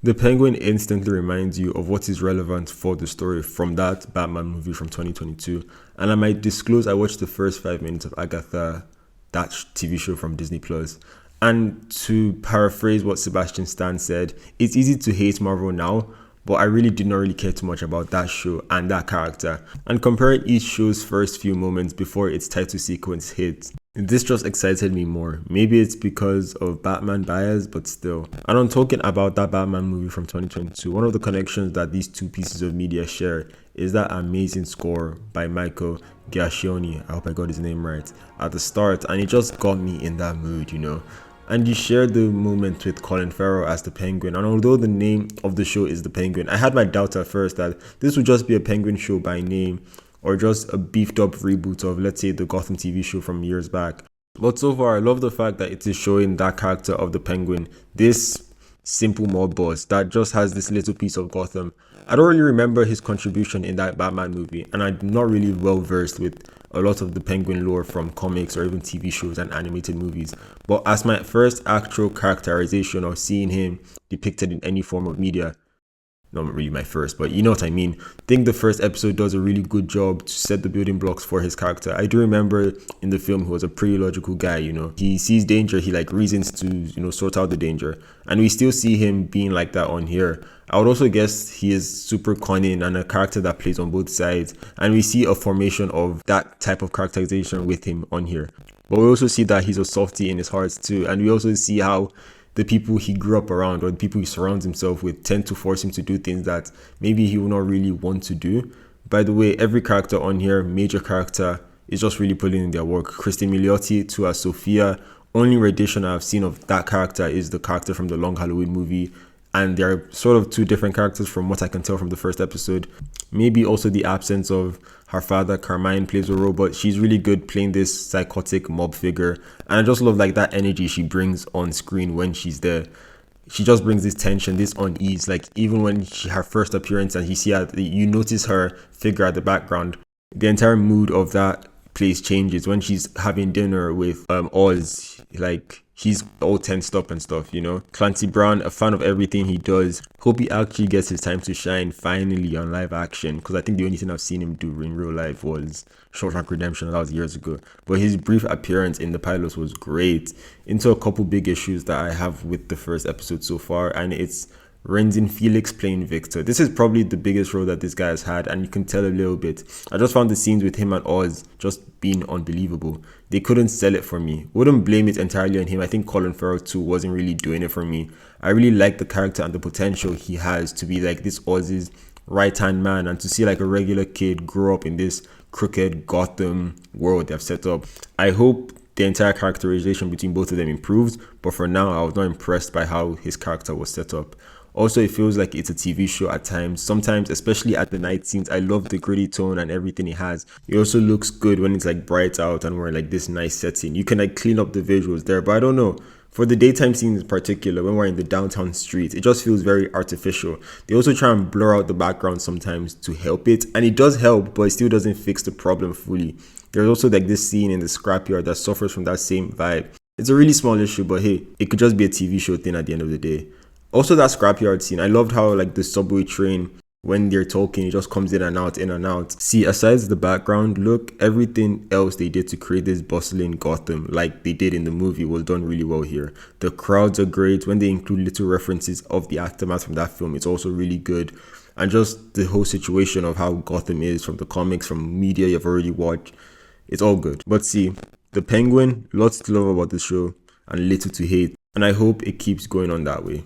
The Penguin instantly reminds you of what is relevant for the story from that Batman movie from 2022. And I might disclose I watched the first 5 minutes of Agatha, that TV show from Disney Plus. And to paraphrase what Sebastian Stan said, it's easy to hate Marvel now, but I really did not really care too much about that show and that character. And comparing each show's first few moments before its title sequence hits, this just excited me more. Maybe it's because of Batman bias, but still. And I'm talking about that Batman movie from 2022. One of the connections that these two pieces of media share is that amazing score by Michael Giacchioni. I hope I got his name right at the start, and it just got me in that mood, you know. And you shared the moment with Colin Farrell as the Penguin. And although the name of the show is The Penguin, I had my doubts at first that this would just be a Penguin show by name or just a beefed up reboot of, let's say, the Gotham TV show from years back. But so far, I love the fact that it is showing that character of the Penguin, this simple mob boss that just has this little piece of Gotham. I don't really remember his contribution in that Batman movie, and I'm not really well versed with a lot of the Penguin lore from comics or even TV shows and animated movies. But as my first actual characterization or seeing him depicted in any form of media, not really my first, but you know what I mean. I think the first episode does a really good job to set the building blocks for his character. I do remember in the film he was a pretty logical guy, you know. He sees danger, he like reasons to, you know, sort out the danger. And we still see him being like that on here. I would also guess he is super cunning and a character that plays on both sides. And we see a formation of that type of characterization with him on here. But we also see that he's a softie in his heart too. And we also see how the people he grew up around or the people he surrounds himself with tend to force him to do things that maybe he will not really want to do. By the way, every character on here, major character, is just really putting in their work. Kristen Milioti to as Sophia. Only rendition I've seen of that character is the character from the Long Halloween movie. And they're sort of two different characters from what I can tell from the first episode. Maybe also the absence of her father, Carmine, plays a role, but she's really good playing this psychotic mob figure. And I just love like that energy she brings on screen when she's there. She just brings this tension, this unease. Like even when her first appearance and you notice her figure at the background, the entire mood of that place changes. When she's having dinner with Oz, like he's all tensed up and stuff, you know. Clancy Brown, a fan of everything he does. Hope he actually gets his time to shine finally on live action, because I think the only thing I've seen him do in real life was Shawshank Redemption. That was years ago. But his brief appearance in the pilot was great. Into a couple big issues that I have with the first episode so far, and it's Renton Felix playing Victor. This is probably the biggest role that this guy has had, and you can tell a little bit. I just found the scenes with him and Oz just being unbelievable. They couldn't sell it for me. Wouldn't blame it entirely on him. I think Colin Farrell too wasn't really doing it for me. I really like the character and the potential he has to be like this Oz's right-hand man, and to see like a regular kid grow up in this crooked Gotham world they've set up. I hope the entire characterization between both of them improves, but for now I was not impressed by how his character was set up. Also, it feels like it's a TV show at times. Sometimes, especially at the night scenes, I love the gritty tone and everything it has. It also looks good when it's like bright out and we're in like this nice setting. You can like clean up the visuals there, but I don't know. For the daytime scenes in particular, when we're in the downtown streets, it just feels very artificial. They also try and blur out the background sometimes to help it, and it does help, but it still doesn't fix the problem fully. There's also like this scene in the scrapyard that suffers from that same vibe. It's a really small issue, but hey, it could just be a TV show thing at the end of the day. Also, that scrapyard scene, I loved how like the subway train, when they're talking, it just comes in and out, in and out. See, aside the background look, everything else they did to create this bustling Gotham, like they did in the movie, was done really well here. The crowds are great. When they include little references of the aftermath from that film, it's also really good. And just the whole situation of how Gotham is from the comics, from media you've already watched, it's all good. But see, The Penguin, lots to love about the show and little to hate. And I hope it keeps going on that way.